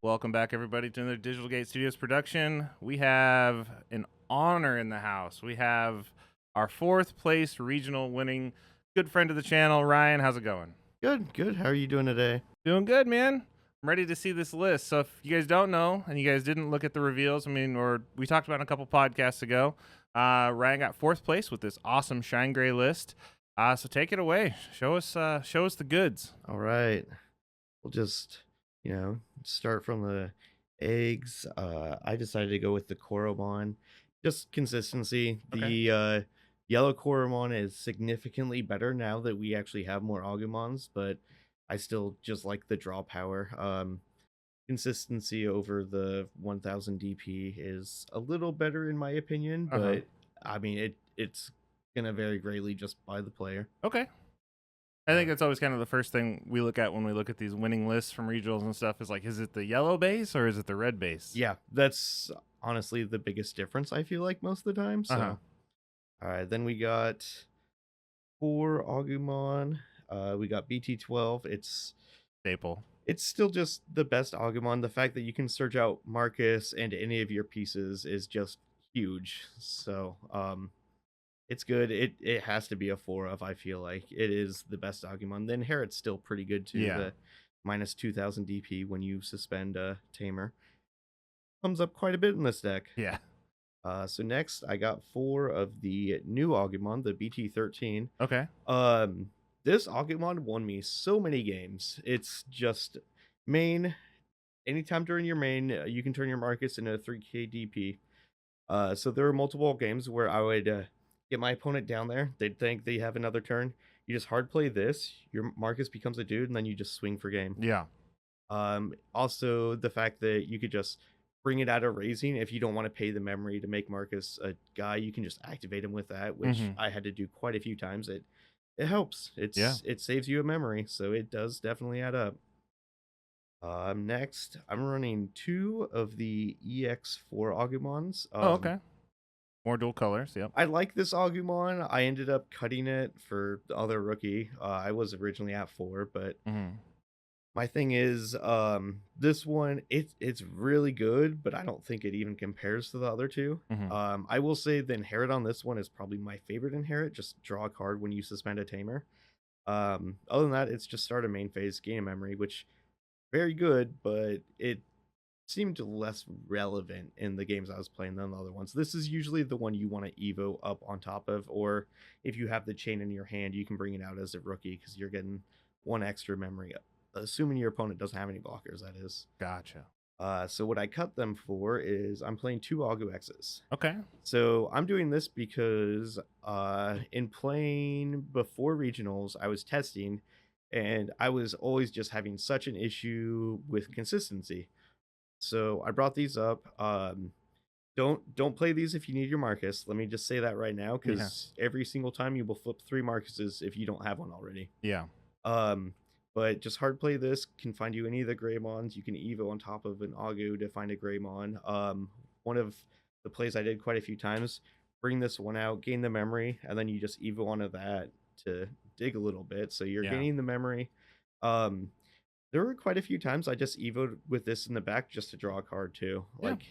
Welcome back, everybody, to another Digital Gate Studios production. We have an honor in the house. We have our fourth place regional winning good friend of the channel, Ryan. How's it going? Good, good. How are you doing today? Doing good, man. I'm ready to see this list. So if you guys don't know and you guys didn't look at the reveals, or we talked about it a couple podcasts ago, Ryan got fourth place with this awesome Shine Gray list. So take it away. Show us the goods. All right. We'll just, start from the eggs. I decided to go with the Koromon. Just consistency. Okay. The yellow Koromon is significantly better now that we actually have more Agumons, but I still just like the draw power. Consistency over the 1000 DP is a little better in my opinion, but I mean it's gonna vary greatly just by the player. Okay. I think that's always kind of the first thing we look at when we look at these winning lists from regionals and stuff is like, is it the yellow base or is it the red base? Yeah, that's honestly the biggest difference I feel like most of the time. So, all right, then we got 4 Agumon. We got BT12. Staple. It's still just the best Agumon. The fact that you can search out Marcus and any of your pieces is just huge. So, it's good. It has to be a 4 of, I feel like. It is the best Agumon. The Inherit's still pretty good too. Yeah. The minus 2000 DP when you suspend Tamer. Comes up quite a bit in this deck. Yeah. So next I got 4 of the new Agumon, the BT13. Okay. This Agumon won me so many games. It's just main. Anytime during your main, you can turn your Marcus into a 3k DP. So there were multiple games where I would get my opponent down there. They'd think they have another turn. You just hard play this. Your Marcus becomes a dude, and then you just swing for game. Yeah. Also, the fact that you could just bring it out of raising if you don't want to pay the memory to make Marcus a guy, you can just activate him with that, which I had to do quite a few times. It helps. It saves you a memory, so it does definitely add up. Next, I'm running 2 of the EX4 Agumons. Okay. More dual colors. Yep. I like this Agumon. I ended up cutting it for the other rookie. I was originally at 4, but my thing is, this one it's really good, but I don't think it even compares to the other 2. I will say the inherit on this one is probably my favorite inherit. Just draw a card when you suspend a Tamer. Other than that, it's just start a main phase, gain a memory, which very good, but it seemed less relevant in the games I was playing than the other ones. This is usually the one you want to evo up on top of, or if you have the chain in your hand, you can bring it out as a rookie because you're getting 1 extra memory up. Assuming your opponent doesn't have any blockers, that is. Gotcha. So what I cut them for is I'm playing 2 Agu X's. Okay. So I'm doing this because in playing before regionals, I was testing, and I was always just having such an issue with consistency. So I brought these up. Don't play these if you need your Marcus. Let me just say that right now, because every single time you will flip 3 Marcuses if you don't have one already. Yeah. But just hard play this, can find you any of the Greymons. You can Evo on top of an Agu to find a Greymon. One of the plays I did quite a few times, bring this one out, gain the memory, and then you just Evo onto that to dig a little bit. So you're gaining the memory. There were quite a few times I just evoed with this in the back just to draw a card too. Like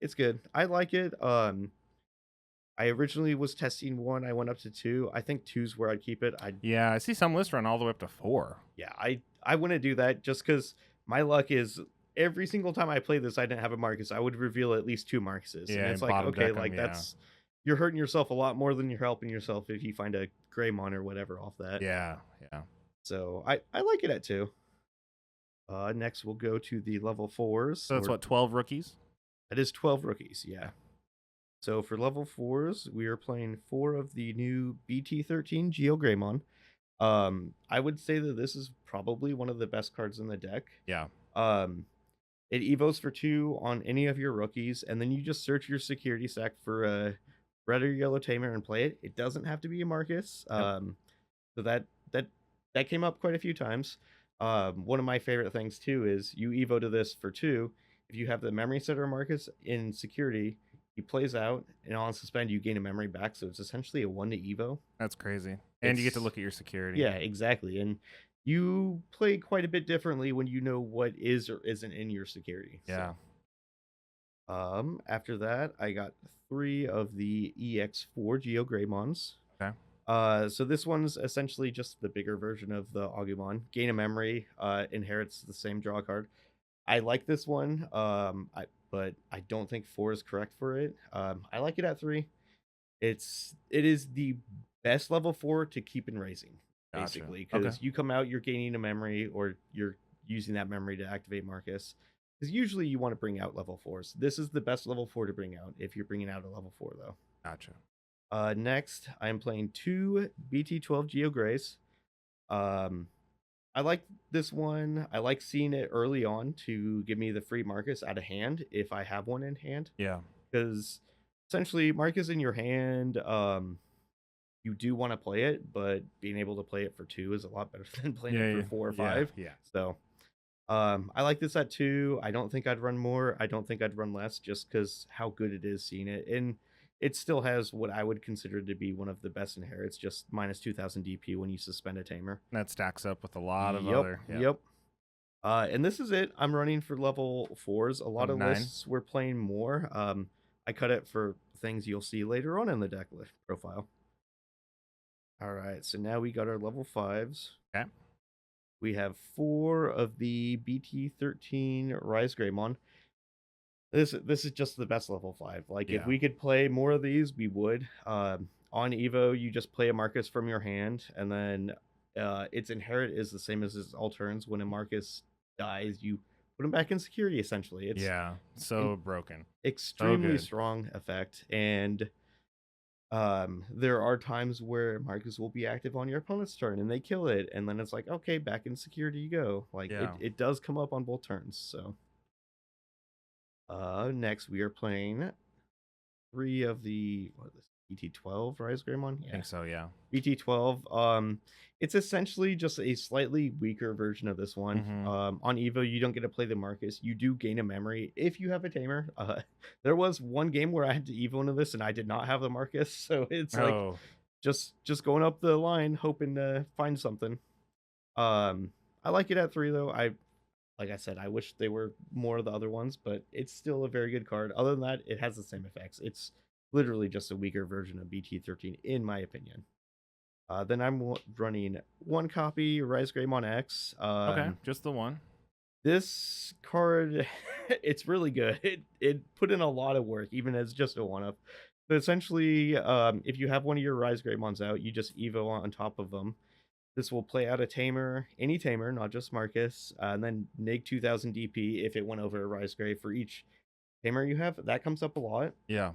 it's good. I like it. I originally was testing 1. I went up to 2. I think 2's where I'd keep it. I see some lists run all the way up to 4. Yeah, I wouldn't do that just because my luck is every single time I play this, I didn't have a Marcus. I would reveal at least 2 Marcuses. Yeah, and it's like, okay, like that's you're hurting yourself a lot more than you're helping yourself if you find a Greymon or whatever off that. Yeah. So I like it at 2. Next we'll go to the level 4s. So that's what, 12 rookies? That is 12 rookies, yeah. So for level 4s, we are playing 4 of the new BT13 Shingreymon. I would say that this is probably one of the best cards in the deck. Yeah. It evos for 2 on any of your rookies, and then you just search your security stack for a red or yellow Tamer and play it. It doesn't have to be a Marcus. So that came up quite a few times. One of my favorite things too is you evo to this for 2. If you have the memory setter Marcus in security, he plays out, and on suspend, you gain a memory back, so it's essentially a 1 to evo. That's crazy. And you get to look at your security. Yeah, exactly. And you play quite a bit differently when you know what is or isn't in your security. Yeah. So, after that, I got 3 of the EX4 Geogreymons. Okay. So this one's essentially just the bigger version of the Agumon. Gain a memory, inherits the same draw card. I like this one, but I don't think 4 is correct for it. I like it at 3. It is the best level 4 to keep in raising, Gotcha. basically, Okay. because you come out, you're gaining a memory, or you're using that memory to activate Marcus. Because usually you want to bring out level 4s. This is the best level 4 to bring out if you're bringing out a level 4, though. Gotcha. Next, I'm playing 2 BT12 Geo Grays. Um, I like this one. I like seeing it early on to give me the free Marcus out of hand if I have one in hand. Yeah. Because essentially, Marcus in your hand, you do want to play it, but being able to play it for 2 is a lot better than playing it Yeah. for Yeah. 4 or Yeah. 5. Yeah. So, I like this at 2. I don't think I'd run more. I don't think I'd run less just because how good it is seeing it. And it still has what I would consider to be one of the best inherits, just minus 2000 DP when you suspend a Tamer. That stacks up with a lot of Yep, other. yep. And this is it. I'm running for level 4s. A lot Level of 9. lists we're playing more. I cut it for things you'll see later on in the deck list profile. All right, so now we got our level 5s. Okay. We have 4 of the BT13 Greymon. This is just the best level 5. Like, if Yeah. we could play more of these, we would. On Evo, you just play a Marcus from your hand, and then its inherit is the same as its alterns. When a Marcus dies, you put him back in security, essentially. It's Yeah. So broken. extremely good. strong effect, and there are times where Marcus will be active on your opponent's turn, and they kill it, and then it's like, okay, back in security you go. Like, Yeah. it does come up on both turns, so... next we are playing 3 of the BT12 Greymon. I Yeah, think so. Yeah. BT12. It's essentially just a slightly weaker version of this one. Mm-hmm. On Evo, you don't get to play the Marcus. You do gain a memory if you have a Tamer. There was one game where I had to Evo into this and I did not have the Marcus, so it's like Oh. just going up the line hoping to find something. I like it at 3 though. Like I said, I wish they were more of the other ones, but it's still a very good card. Other than that, it has the same effects. It's literally just a weaker version of BT13, in my opinion. Then I'm running 1 copy Greymon X. Okay. Just the one. This card, it's really good. It put in a lot of work, even as just a 1-up. But essentially, if you have one of your Greymons out, you just Evo on top of them. This will play out a Tamer, any Tamer, not just Marcus, and then neg 2000 DP if it went over a Rise Gray for each Tamer you have. That comes up a lot. Yeah.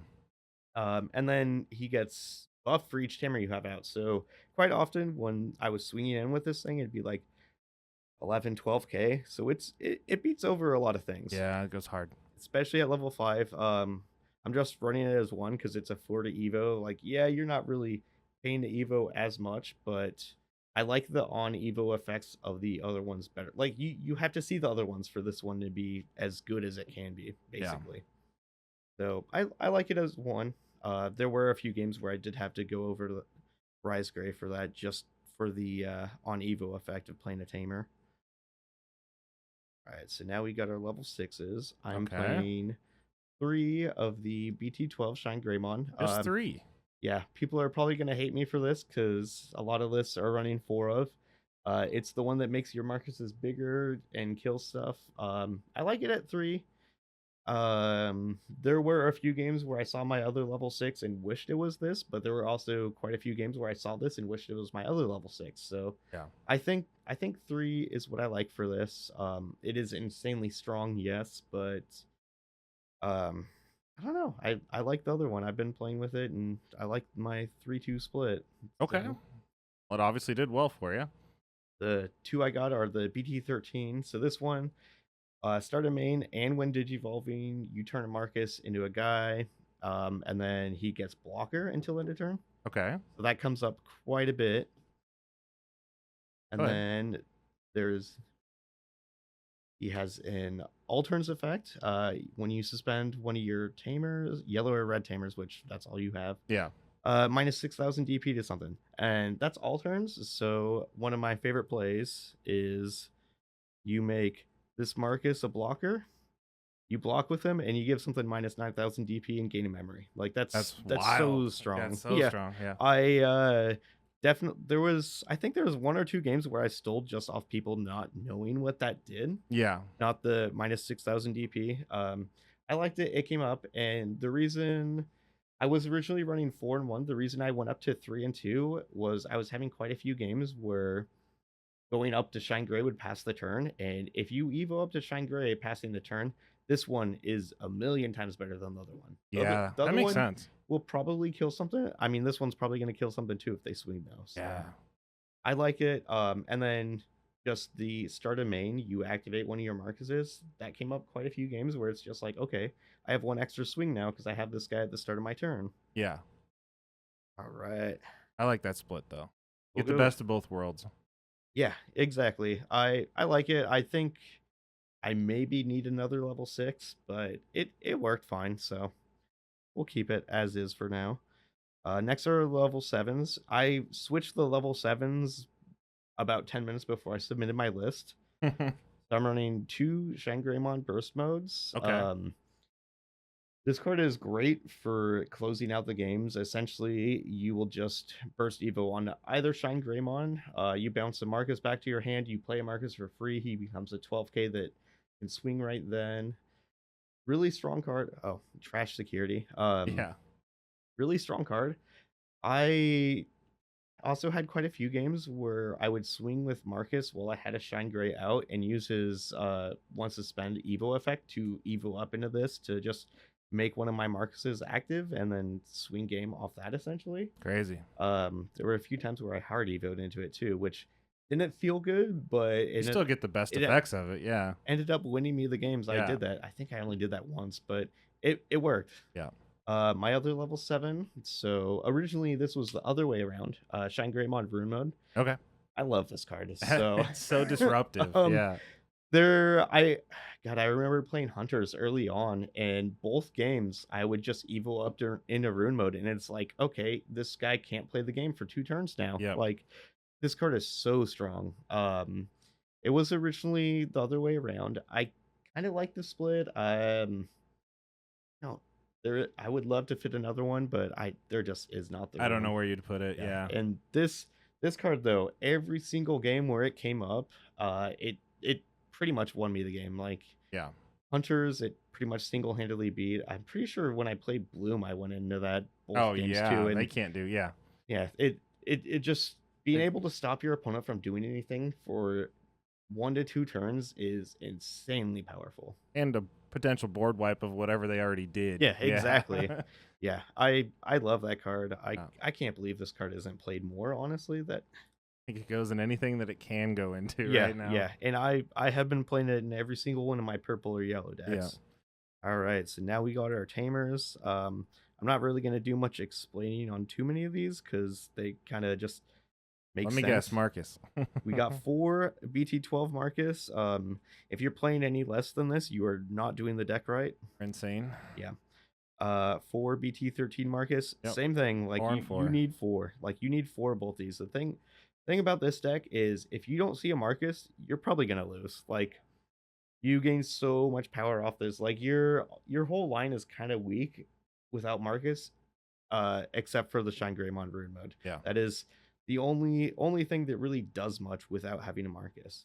And then he gets buffed for each Tamer you have out. So quite often when I was swinging in with this thing, it'd be like 11, 12k. So it beats over a lot of things. Yeah. It goes hard. Especially at level 5. I'm just running it as 1 because it's a 4 to Evo. Like, yeah, you're not really paying to Evo as much, but I like the on Evo effects of the other ones better. Like, you have to see the other ones for this one to be as good as it can be, basically. Yeah. So I like it as 1. There were a few games where I did have to go over to Rise Gray for that, just for the on Evo effect of playing a Tamer. All right, so now we got our level 6s. I'm playing 3 of the BT12 Shinegreymon. Just 3. Yeah, people are probably going to hate me for this because a lot of lists are running 4 of. It's the one that makes your Marcuses bigger and kill stuff. I like it at 3. There were a few games where I saw my other level 6 and wished it was this, but there were also quite a few games where I saw this and wished it was my other level 6. So yeah, I think 3 is what I like for this. It is insanely strong, yes, but I don't know. I like the other one. I've been playing with it, and I like my 3-2 split. Okay. So, well, it obviously did well for you. The 2 I got are the BT13. So this one, start a main, and when digivolving, you turn a Marcus into a guy, and then he gets blocker until end of turn. Okay. So that comes up quite a bit. And then he has an alterns effect. When you suspend one of your Tamers, yellow or red Tamers, which that's all you have. Yeah. minus 6,000 DP to something, and that's all turns. So one of my favorite plays is you make this Marcus a blocker. You block with him, and you give something minus 9,000 DP and gain a memory. Like That's that's wild. so That's strong. so Yeah, strong. Yeah. I definitely I think there was 1 or 2 games where I stole just off people not knowing what that did, Yeah. not the minus 6,000 DP. I liked it. It came up, and the reason I was originally running 4-1, the reason I went up to 3-2 was I was having quite a few games where going up to Shine Gray would pass the turn, and if you evo up to Shine Gray passing the turn, this one is a million times better than the other one. Yeah. The That other makes one sense. will probably kill something. I mean, this one's probably going to kill something too if they swing though. So Yeah. I like it. And then just the start of main, you activate one of your Marcuses. That came up quite a few games where it's just like, okay, I have one extra swing now because I have this guy at the start of my turn. Yeah. All right. I like that split though. We'll Get the go. best of both worlds. Yeah, exactly. I like it. I think I maybe need another level 6, but it worked fine, so we'll keep it as is for now. Next are level 7s. I switched the level 7s about 10 minutes before I submitted my list. Okay. So I'm running 2 Shingreymon burst modes. This card is great for closing out the games. Essentially, you will just burst Evo on either Shingreymon. You bounce a Marcus back to your hand. You play a Marcus for free. He becomes a 12k that can swing right then. Really strong card. Oh, trash security. Yeah. Really strong card. I also had quite a few games where I would swing with Marcus while I had a Shine Gray out and use his once suspend Evo effect to Evo up into this to just make one of my Marcuses active and then swing game off that essentially. Crazy. There were a few times where I hard Evo'd into it too, which didn't feel good, but You still get the best it effects of it. Yeah. ended up winning me the games. I Yeah. did that. I think I only did that once, but it worked. Yeah. My other level 7. So originally this was the other way around. Shinegreymon Rune Mode. Okay. I love this card. So It's so disruptive. Yeah. I remember playing Hunters early on, and both games I would just Evo up into Rune Mode, and it's like, okay, this guy can't play the game for 2 turns now. Yep. Like this card is so strong. It was originally the other way around. I kind of like the split. No, I would love to fit another one, but there just is not the I don't know room. where you'd put it. Yeah. And this card though, every single game where it came up, it pretty much won me the game. Like Yeah. Hunters, it pretty much single-handedly beat. I'm pretty sure when I played Bloom, I went into that both Oh games yeah. too. They And can't do. Yeah. yeah, it just being It- able to stop your opponent from doing anything for 1 to 2 turns is insanely powerful. And a potential board wipe of whatever they already did. Yeah, exactly. Yeah, I love that card. Oh. I can't believe this card isn't played more, honestly. That I think it goes in anything that it can go into yeah, right now. yeah. And I have been playing it in every single one of my purple or yellow decks. All right, so now we got our Tamers. I'm not really going to do much explaining on too many of these because they kind of just make Let sense. me guess, Marcus. We got 4 BT12 Marcus. If you're playing any less than this, you are not doing the deck right. Insane. Yeah. 4 BT13 Marcus. Yep. Same thing. Like 4 and 4. you need 4. Like you need 4 of both these. The thing about this deck is if you don't see a Marcus, you're probably gonna lose. Like you gain so much power off this. Like your whole line is kind of weak without Marcus, except for the Shingreymon Rune Mode. Yeah. That is the only thing that really does much without having a Marcus.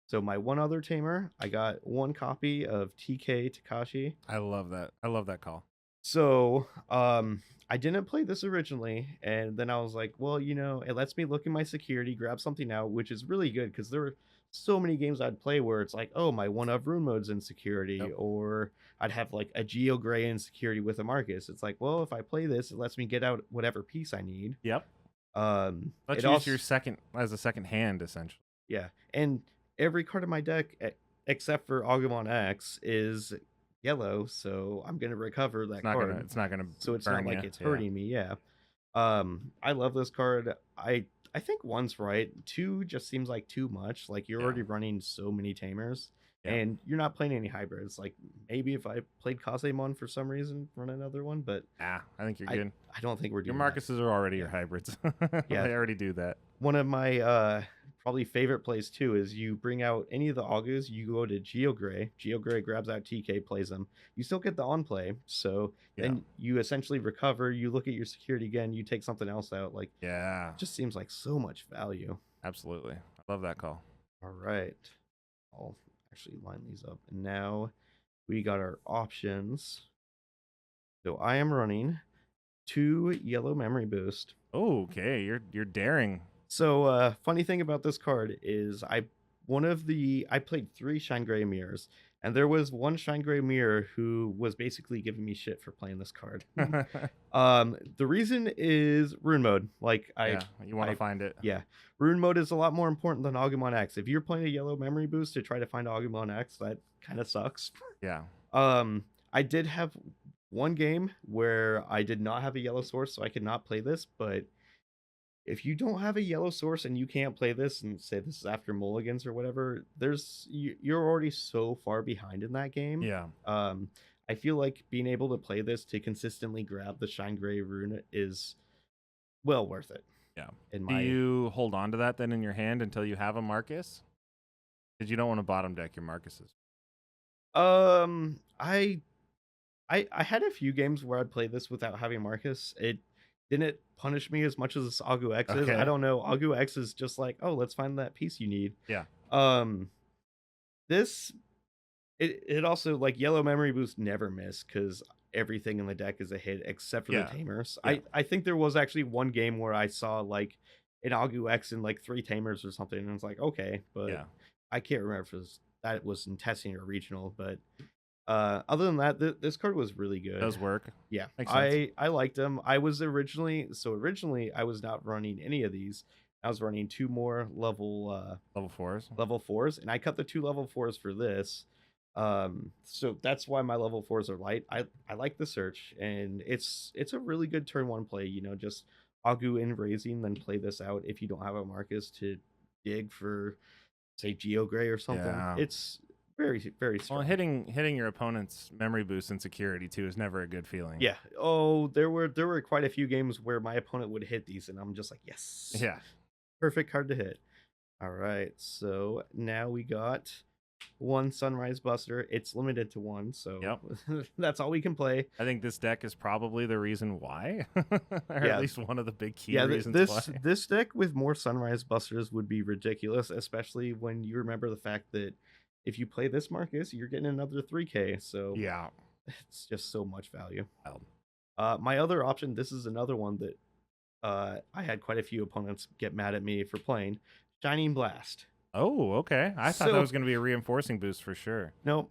So my one other Tamer, I got 1 copy of TK Takashi. I love that. I love that call. So, I didn't play this originally, and then I was like, well, it lets me look in my security, grab something out, which is really good because there were so many games I'd play where it's like, oh, my one of Rune Mode's in security, Yep. or I'd have like a Geo Gray in security with a Marcus. It's like, well, if I play this, it lets me get out whatever piece I need. Yep. Let's Let's use your second as a second hand, essentially. Yeah, and every card in my deck, except for Agumon X, is yellow, so I'm gonna recover that card. It's not gonna. So it's burn not like ya. it's hurting me. Yeah. I love this card. I think 1's right. 2 just seems like too much. Like you're Yeah. already running so many Tamers. Yeah. and you're not playing any hybrids. Like maybe if I played Kasemon for some reason, run another one, but I think you're I good. I don't think we're Your doing that. Marcuses are already your Yeah. hybrids. Yeah. They already do that. One of my probably favorite plays too is you bring out any of the Augurs, you go to Geogray. Geogray grabs out TK, plays them. You still get the on play, so Yeah. then you essentially recover. You look at your security again. You take something else out. Like, Yeah. it just seems like so much value. Absolutely. I love that call. All right, I'll actually line these up, and now we got our options. So I am running 2 yellow memory boost. Oh, okay. You're daring. So funny thing about this card is I played 3 Shine Gray mirrors, and there was one Shine Gray mirror who was basically giving me shit for playing this card. The reason is rune mode. Like you want to find it. yeah, rune mode is a lot more important than Agumon X. If you're playing a yellow memory boost to try to find Agumon X, that kind of sucks. Yeah. I did have one game where I did not have a yellow source, so I could not play this, but if you don't have a yellow source and you can't play this and say this is after mulligans or whatever, you're already so far behind in that game. Yeah. I feel like being able to play this to consistently grab the Shine Gray rune is well worth it. Yeah. Do you hold on to that then in your hand until you have a Marcus? Because you don't want to bottom deck your Marcuses. I had a few games where I'd play this without having Marcus. It didn't punish me as much as Agu X is. Okay. I don't know. Agu X is just like, oh, let's find that piece you need. Yeah. This it also, like, yellow memory boost never miss because everything in the deck is a hit except for the Tamers. Yeah. I think there was actually one game where I saw like an Agu X and like 3 Tamers or something, and I was like, okay, but I can't remember if that was in testing or regional, but other than that, this card was really good. It does work. Yeah, Makes sense. I liked them. I was originally I was not running any of these. I was running 2 more level 4s, and I cut the 2 level 4s for this. So that's why my level 4s are light. I like the search, and it's a really good turn 1 play. You know, just Agu in raising, then play this out if you don't have a Marcus to dig for, say, Geogray or something. Yeah. It's very, very strong. Well, hitting your opponent's memory boost and security too is never a good feeling. Yeah. Oh, there were quite a few games where my opponent would hit these, and I'm just like, yes. Yeah. Perfect card to hit. All right. So now we got 1 Sunrise Buster. It's limited to 1, so that's all we can play. I think this deck is probably the reason why, or at least one of the big key reasons why. This deck with more Sunrise Busters would be ridiculous, especially when you remember the fact that if you play this Marcus, you're getting another 3K. So yeah, it's just so much value. My other option, this is another one that I had quite a few opponents get mad at me for playing, Shining Blast. Oh, okay. I thought that was going to be a reinforcing boost for sure. No,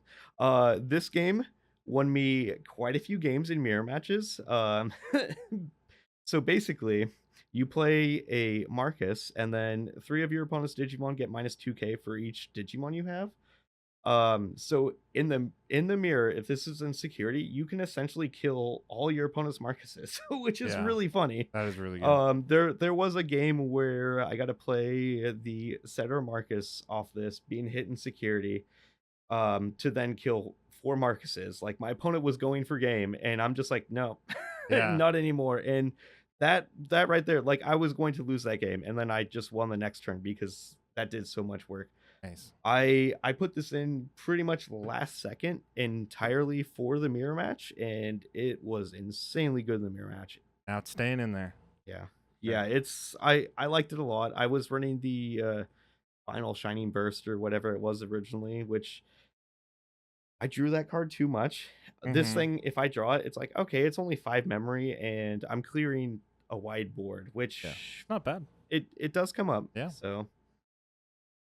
this game won me quite a few games in mirror matches. So basically, you play a Marcus, and then 3 of your opponent's Digimon get minus 2K for each Digimon you have. So in the mirror, if this is in security, you can essentially kill all your opponent's Marcuses, which is really funny. That is really good. There was a game where I got to play the Setter Marcus off this, being hit in security, to then kill 4 Marcuses. Like, my opponent was going for game, and I'm just like, no, not anymore. And that right there, like, I was going to lose that game, and then I just won the next turn because that did so much work. Nice. I put this in pretty much last second entirely for the mirror match, and it was insanely good in the mirror match. Now it's staying in there. Yeah. It's I liked it a lot. I was running the final Shining Burst or whatever it was originally, which I drew that card too much. This thing, if I draw it, it's like, okay, it's only 5 memory, and I'm clearing a wide board, which not bad. It does come up. Yeah. So.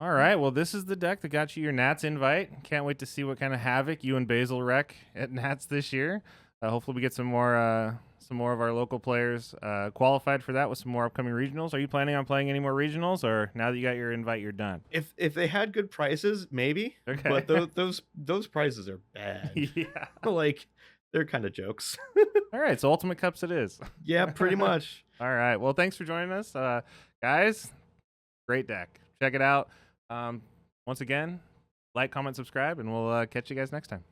All right, well, this is the deck that got you your Nats invite. Can't wait to see what kind of havoc you and Basil wreck at Nats this year. Hopefully we get some more of our local players qualified for that with some more upcoming regionals. Are you planning on playing any more regionals, or now that you got your invite, you're done? If they had good prices, maybe. Okay. But those prices are bad. Yeah. Like, they're kind of jokes. All right, so Ultimate Cups it is. Yeah, pretty much. All right, well, thanks for joining us. Guys, great deck. Check it out. Once again, Like, comment, subscribe, and we'll catch you guys next time.